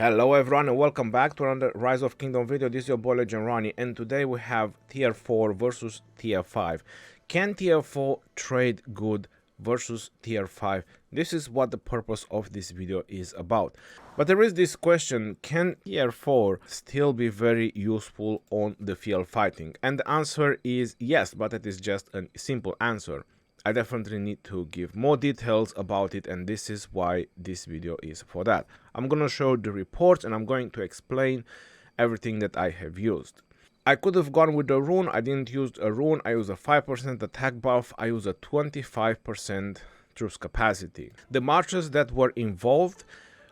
Hello everyone and welcome back to another Rise of Kingdom video. This is your boy Legend Ronnie and today we have tier 4 versus tier 5. Can tier 4 trade good versus tier 5? This is what the purpose of this video is about. But there is this question, can tier 4 still be very useful on the field fighting? And the answer is yes, but it is just a simple answer. I definitely need to give more details about it, and this is why this video is for that. I'm gonna show the reports and I'm going to explain everything that I have used. I could have gone with a rune. I didn't use a rune. I use a 5% attack buff. I use a 25% troops capacity. The marches that were involved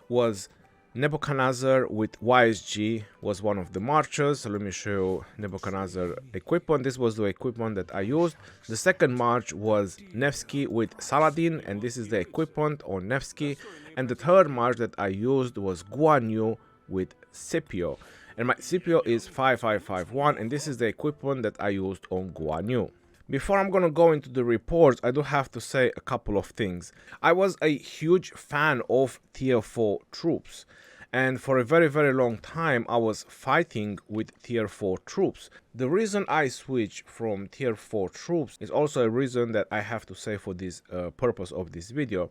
was Nebuchadnezzar with YSG was one of the marches. So let me show you Nebuchadnezzar equipment. This was the equipment that I used. The second march was Nevsky with Saladin, and this is the equipment on Nevsky. And the third march that I used was Guan with Scipio. And my Scipio is 5551, and this is the equipment that I used on Guan. Before I'm gonna go into the reports, I do have to say a couple of things. I was a huge fan of tier 4 troops, and for a very long time I was fighting with tier 4 troops. The reason I switched from tier 4 troops is also a reason that I have to say for this purpose of this video.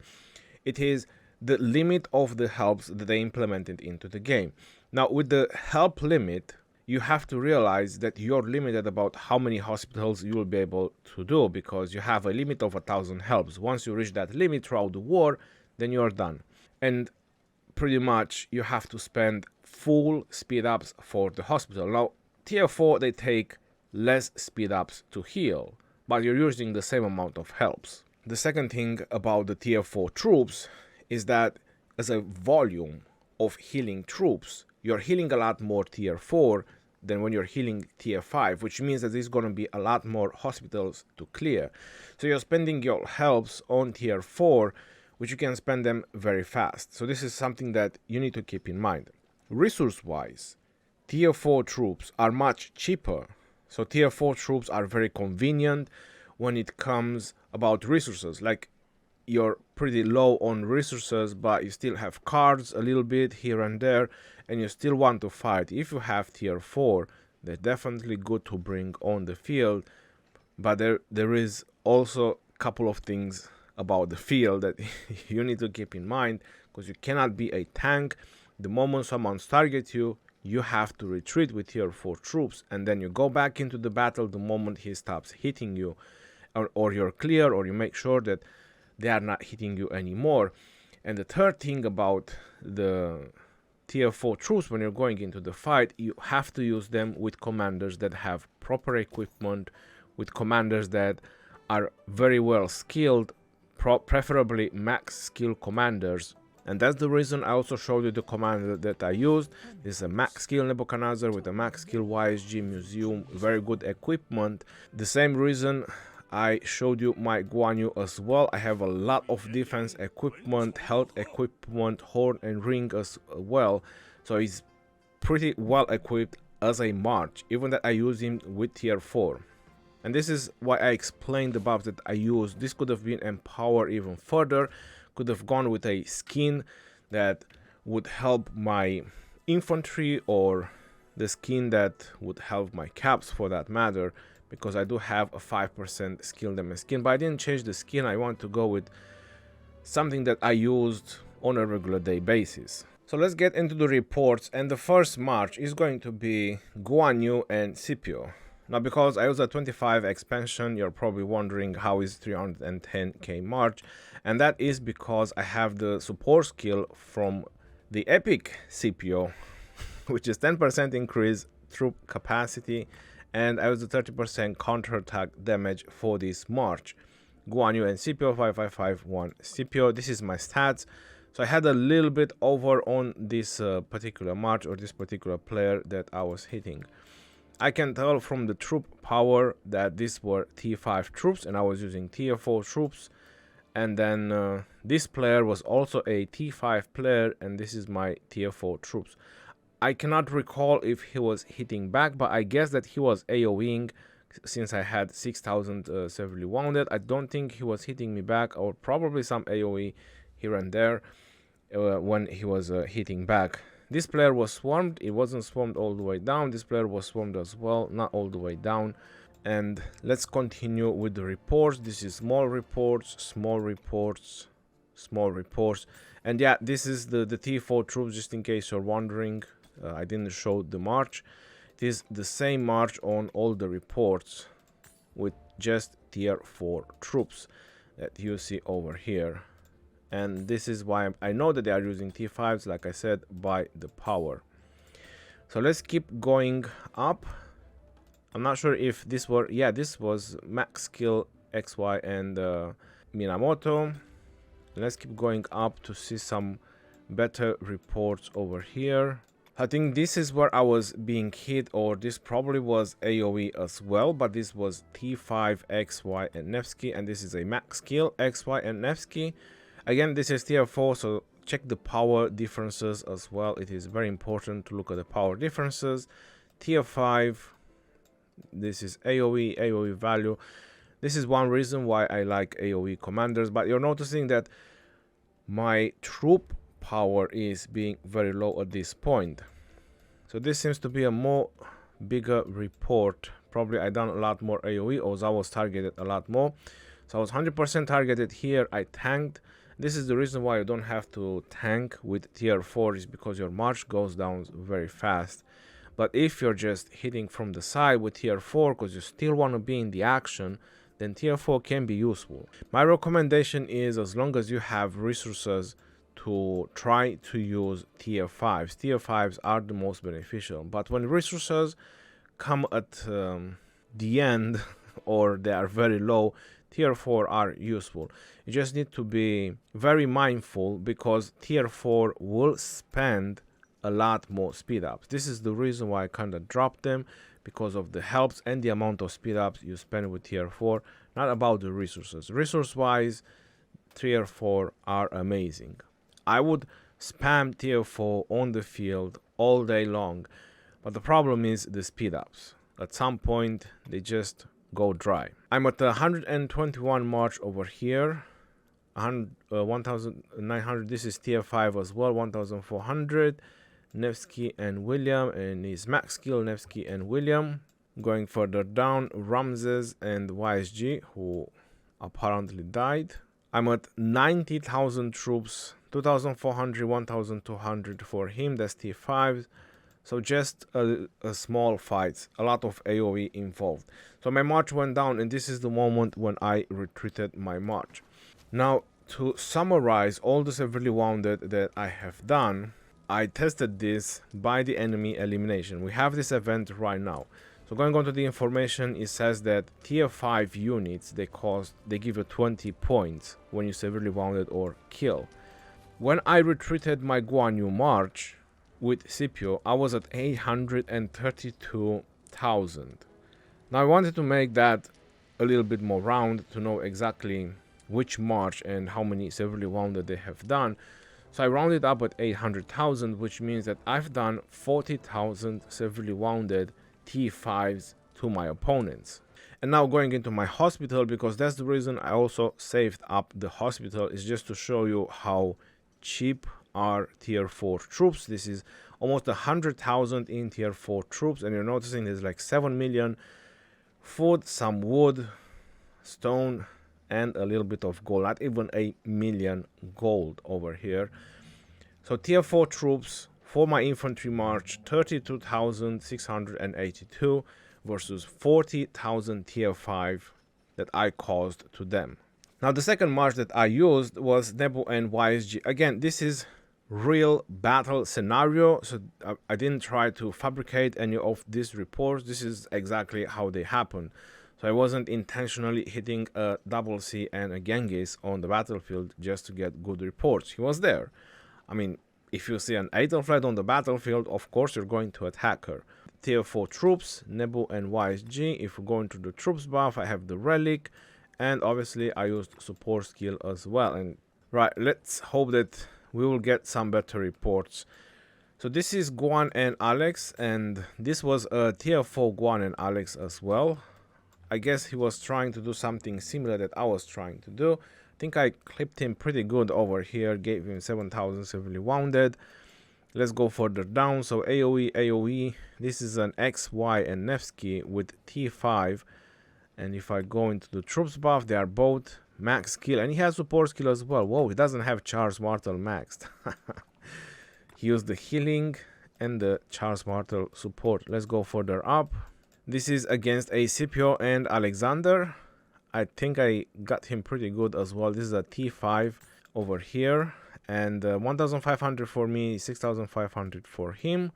It is the limit of the helps that they implemented into the game. Now with the help limit, you have to realize that you're limited about how many hospitals you will be able to do, because you have a limit of 1,000 helps. Once you reach that limit throughout the war, then you're done. And pretty much you have to spend full speed ups for the hospital. Now, tier 4, they take less speed ups to heal, but you're using the same amount of helps. The second thing about the tier 4 troops is that as a volume of healing troops, you're healing a lot more tier 4 than when you're healing tier 5, which means that there's going to be a lot more hospitals to clear. So you're spending your helps on tier 4, which you can spend them very fast. So this is something that you need to keep in mind. Resource wise, tier 4 troops are much cheaper. So tier 4 troops are very convenient when it comes about resources. Like, you're pretty low on resources, but you still have cards a little bit here and there, and you still want to fight. If you have tier 4, they're definitely good to bring on the field, but there is also a couple of things about the field that you need to keep in mind, because you cannot be a tank. The moment someone targets you, you have to retreat with tier 4 troops, and then you go back into the battle the moment he stops hitting you, or you're clear, or you make sure that they are not hitting you anymore. And the third thing about the tier 4 troops, when you're going into the fight, you have to use them with commanders that have proper equipment, with commanders that are very well skilled, preferably max skill commanders. And that's the reason I also showed you the commander that I used. This is a max skill Nebuchadnezzar with a max skill YSG Museum, very good equipment. The same reason I showed you my Guan as well. I have a lot of defense equipment, health equipment, horn and ring as well. So he's pretty well equipped as a march, even that I use him with tier 4. And this is why I explained the buffs that I used. This could have been empowered even further. Could have gone with a skin that would help my infantry, or the skin that would help my caps for that matter, because I do have a 5% skill damage skin, but I didn't change the skin. I want to go with something that I used on a regular day basis. So let's get into the reports, and the first march is going to be Guan and Scipio. Now, because I use a 25 expansion, you're probably wondering how is 310k march, and that is because I have the support skill from the epic Scipio, which is 10% increase troop capacity, and I was a 30% counterattack damage for this march. Guan and Scipio, 5551 Scipio. This is my stats. So I had a little bit over on this particular march, or this particular player that I was hitting. I can tell from the troop power that these were T5 troops, and I was using tier 4 troops. And then this player was also a T5 player, and this is my tier 4 troops. I cannot recall if he was hitting back, but I guess that he was AoEing, since I had 6,000 severely wounded. I don't think he was hitting me back, or probably some AoE here and there when he was hitting back. This player was swarmed. It wasn't swarmed all the way down. This player was swarmed as well, not all the way down. And let's continue with the reports. This is small reports, small reports, small reports. And yeah, this is the T4 troops, just in case you're wondering. I didn't show the march. It is the same march on all the reports with just tier 4 troops that you see over here. And this is why I know that they are using T5s, like I said, by the power. So let's keep going up. I'm not sure if this were, yeah, this was max skill XY and Minamoto. Let's keep going up to see some better reports over here. I think this is where I was being hit, or this probably was AoE as well, but this was T5 XY and Nevsky, and this is a max skill XY and Nevsky. Again, this is tier 4, so check the power differences as well. It is very important to look at the power differences. Tier 5, this is AoE value. This is one reason why I like AoE commanders, but you're noticing that my troop power is being very low at this point. So this seems to be a more bigger report. Probably I done a lot more AoE, or I was targeted a lot more. So I was 100% targeted here. I tanked. This is the reason why you don't have to tank with tier 4, is because your march goes down very fast. But if you're just hitting from the side with tier 4 because you still want to be in the action, then tier 4 can be useful. My recommendation is, as long as you have resources, to try to use tier 5s. Tier 5s are the most beneficial. But when resources come at the end or they are very low, tier 4 are useful. You just need to be very mindful, because tier 4 will spend a lot more speed ups. This is the reason why I kind of dropped them, because of the helps and the amount of speed ups you spend with tier 4, not about the resources. Resource wise, tier 4 are amazing. I would spam tier 4 on the field all day long, but the problem is the speed ups. At some point they just go dry. I'm at 121 march over here. 1900. This is tier 5 as well. 1400. Nevsky and William, and his max skill Nevsky and William. Going further down, Ramses and YSG, who apparently died. I'm at 90,000 troops. 2,400, 1,200 for him. That's tier 5. So just a small fight, a lot of AoE involved. So my march went down, and this is the moment when I retreated my march. Now, to summarize all the severely wounded that I have done, I tested this by the enemy elimination. We have this event right now. So going on to the information, it says that tier 5 units, they give you 20 points when you severely wounded or kill. When I retreated my Guan march with Scipio, I was at 832,000. Now I wanted to make that a little bit more round to know exactly which march and how many severely wounded they have done. So I rounded up at 800,000, which means that I've done 40,000 severely wounded T5s to my opponents. And now going into my hospital, because that's the reason I also saved up the hospital, is just to show you how cheap are tier 4 troops. This is almost 100,000 in tier 4 troops, and you're noticing there's like 7 million food, some wood, stone, and a little bit of gold. Not even a million gold over here. So tier 4 troops for my infantry march, 32,682 versus 40,000 tier 5 that I caused to them. Now the second march that I used was Nebu and YSG. Again, this is real battle scenario, so I didn't try to fabricate any of these reports. This is exactly how they happen. So I wasn't intentionally hitting a double C and a Genghis on the battlefield just to get good reports. He was there. I mean, if you see an Aethelflaed on the battlefield, of course you're going to attack her. Tier 4 troops, Nebu and YSG. If we go into the troops buff, I have the relic, and obviously I used support skill as well. And right, let's hope that we will get some better reports. So this is Guan and Alex, and this was a tier 4 Guan and Alex as well. I guess he was trying to do something similar that I was trying to do. I think I clipped him pretty good over here, gave him 7,000 severely wounded. Let's go further down. So AoE. This is an XY and Nevsky with T5. And if I go into the troops buff, they are both max skill. And he has support skill as well. Whoa, he doesn't have Charge Martel maxed. He used the healing and the Charge Martel support. Let's go further up. This is against a Scipio and Alexander. I think I got him pretty good as well. This is a T5 over here. And 1,500 for me, 6,500 for him.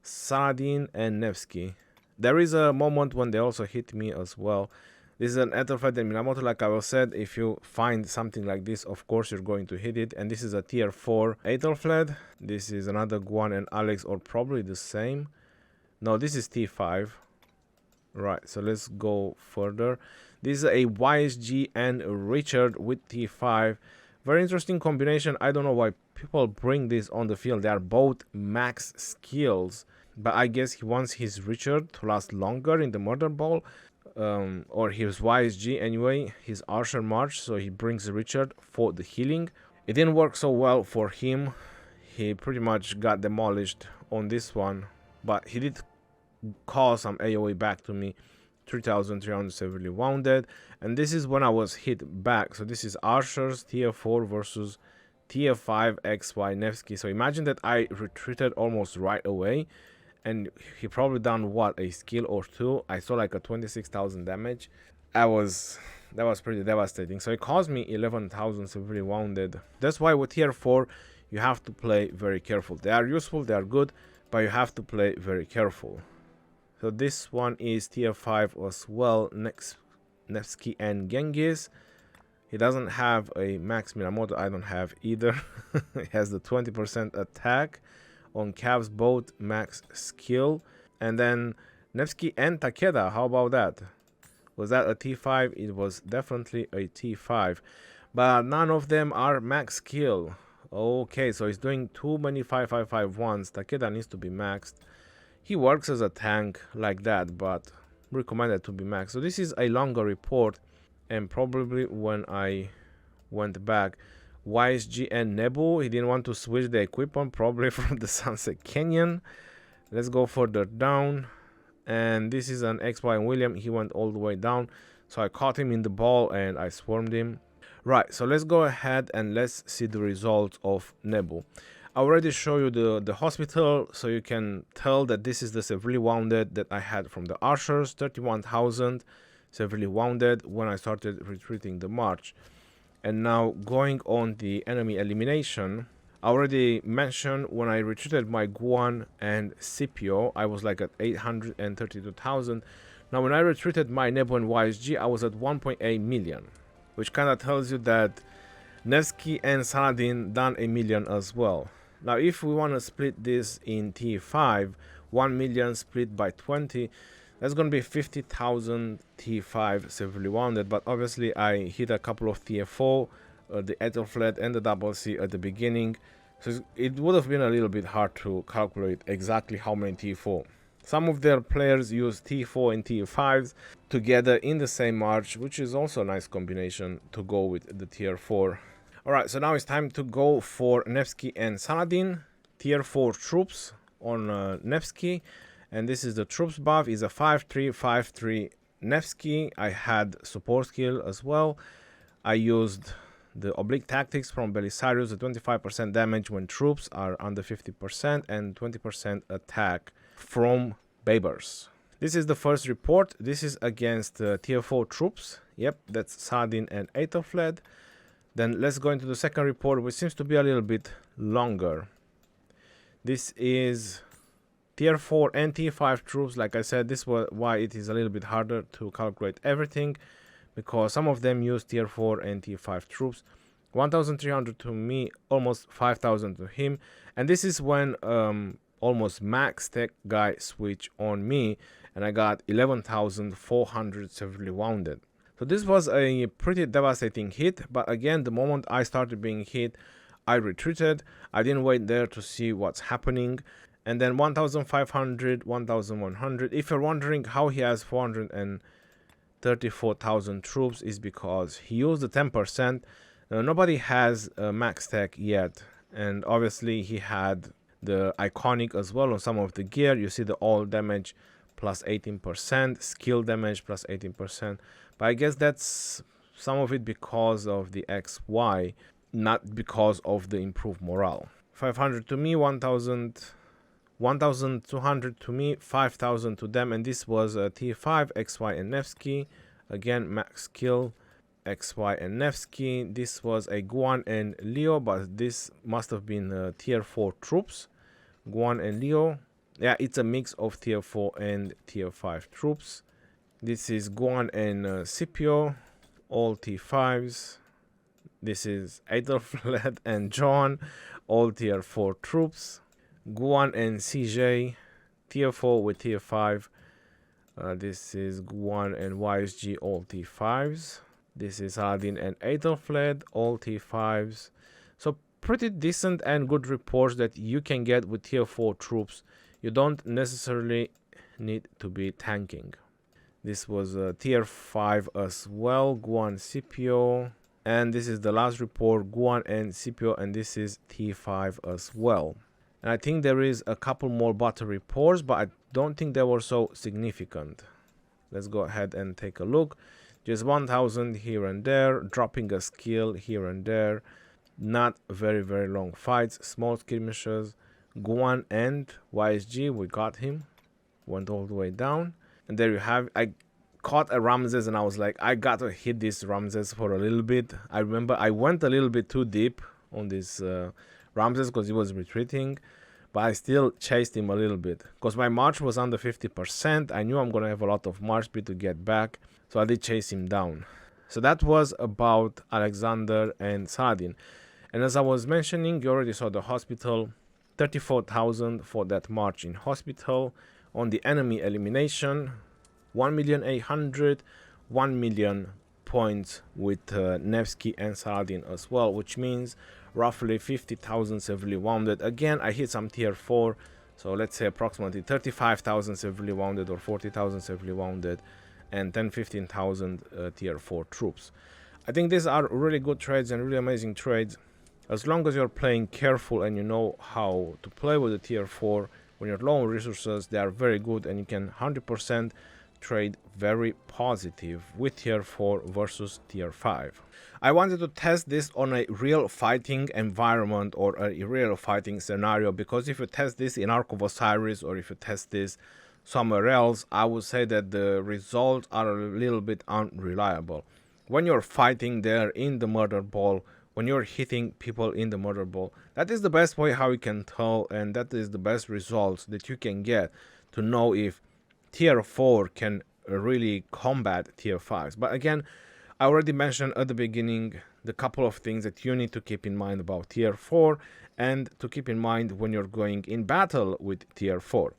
Saladin and Nevsky. There is a moment when they also hit me as well. This is an Ethelflaed and Minamoto, like I was said. If you find something like this, of course you're going to hit it. And this is a tier 4 Ethelflaed. This is another Guan and Alex, or probably the same. No, this is T5. Right, so let's go further. This is a YSG and Richard with T5. Very interesting combination. I don't know why people bring this on the field. They are both max skills. But I guess he wants his Richard to last longer in the Murder Ball. Or his YSG anyway, his Archer March. So he brings Richard for the healing. It didn't work so well for him. He pretty much got demolished on this one. But he did call some AoE back to me. 3,300 severely wounded. And this is when I was hit back. So this is Archer's tier 4 versus tier 5 XY Nevsky. So imagine that I retreated almost right away. And he probably done what, a skill or two. I saw like a 26,000 damage. That was pretty devastating. So it caused me 11,000 severely wounded. That's why with tier 4 you have to play very careful. They are useful, they are good, but you have to play very careful. So this one is tier 5 as well. Next, Nevsky and Genghis. He doesn't have a max Minamoto. I don't have either. He has the 20% attack on Cavs, both max skill. And then Nevsky and Takeda, how about that? Was that a T5? It was definitely a T5. But none of them are max skill. Okay, so he's doing too many 5551s. Takeda needs to be maxed. He works as a tank like that, but recommended to be maxed. So this is a longer report. And probably when I went back, YSG and Nebu, he didn't want to switch the equipment, probably from the Sunset Canyon. Let's go further down. And this is an XY and William. He went all the way down. So I caught him in the ball and I swarmed him. Right, so let's go ahead and let's see the results of Nebu. I already showed you the hospital, so you can tell that this is the severely wounded that I had from the archers. 31,000 severely wounded when I started retreating the march. And now going on the enemy elimination, I already mentioned when I retreated my Guan and Scipio, I was like at 832,000. Now when I retreated my Nebu and YSG, I was at 1.8 million, which kind of tells you that Nevsky and Saladin done a million as well. Now if we want to split this in T5, 1 million split by 20, that's going to be 50,000 T5 severely wounded. But obviously I hit a couple of TF4, the Ethelflaed and the double C at the beginning, so it would have been a little bit hard to calculate exactly how many T4. Some of their players use T4 and T5s together in the same march, which is also a nice combination to go with the tier 4. Alright, so now it's time to go for Nevsky and Saladin. Tier 4 troops on Nevsky. And this is the troops buff, is a 5-3-5-3 Nevsky. I had support skill as well. I used the oblique tactics from Belisarius, the 25% damage when troops are under 50% and 20% attack from Babers. This is the first report. This is against tier 4 troops. Yep, that's Saladin and Ethelflaed. Then let's go into the second report, which seems to be a little bit longer. This is tier 4 and tier 5 troops. Like I said, this was why it is a little bit harder to calculate everything, because some of them use tier 4 and tier 5 troops. 1,300 to me, almost 5,000 to him. And this is when almost max tech guy switch on me, and I got 11,400 severely wounded. So this was a pretty devastating hit, but again, the moment I started being hit, I retreated. I didn't wait there to see what's happening. And then 1,500, 1,100. If you're wondering how he has 434,000 troops, is because he used the 10%. Nobody has max tech yet, and obviously he had the iconic as well on some of the gear. You see the all damage plus 18%, skill damage plus 18%. But I guess that's some of it because of the XY, not because of the improved morale. 500 to me, 1,200 to me, 5,000 to them, and this was a tier 5, XY and Nevsky. Again, max skill, XY and Nevsky. This was a Guan and Leo, but this must have been tier 4 troops. Guan and Leo. Yeah, it's a mix of tier 4 and tier 5 troops. This is Guan and Scipio, all T5s. This is Aethelflaed and John, all tier 4 troops. Guan and CJ, tier 4 with tier 5. This is Guan and YSG, all T5s. This is Saladin and Aethelflaed, all T5s. So pretty decent and good reports that you can get with tier 4 troops. You don't necessarily need to be tanking. This was tier 5 as well, Guan Scipio. And this is the last report, Guan and Scipio, and this is T5 as well. And I think there is a couple more battle reports, but I don't think they were so significant. Let's go ahead and take a look. Just 1,000 here and there, dropping a skill here and there. Not very long fights, small skirmishes. Guan and YSG, we got him. Went all the way down. And there you have it. I caught a Ramses and I was like, I gotta hit this Ramses for a little bit. I remember I went a little bit too deep on this Ramses because he was retreating, but I still chased him a little bit because my march was under 50%. I knew I'm gonna have a lot of march speed to get back, so I did chase him down. So that was about Alexander and Saladin. And as I was mentioning, you already saw the hospital, 34,000 for that march in hospital. On the enemy elimination, 1,800,000, 1 million points with Nevsky and Saladin as well, which means roughly 50,000 severely wounded. Again, I hit some tier 4, so let's say approximately 35,000 severely wounded or 40,000 severely wounded, and 10-15,000 tier 4 troops. I think these are really good trades and really amazing trades. As long as you're playing careful and you know how to play with the tier 4, when you're low on resources, they are very good and you can 100% trade very positive with tier 4 versus tier 5. I wanted to test this on a real fighting environment or a real fighting scenario, because if you test this in Ark of Osiris or if you test this somewhere else, I would say that the results are a little bit unreliable. When you're fighting there in the murder ball, when you're hitting people in the murder ball, that is the best way how you can tell, and that is the best results that you can get to know if tier 4 can really combat tier 5s. But again, I already mentioned at the beginning the couple of things that you need to keep in mind about tier 4 and to keep in mind when you're going in battle with tier 4.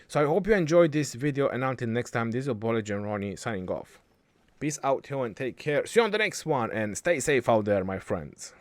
So I hope you enjoyed this video, and until next time, this is your boy Ronnie signing off. Peace out here and take care. See you on the next one, and stay safe out there, my friends.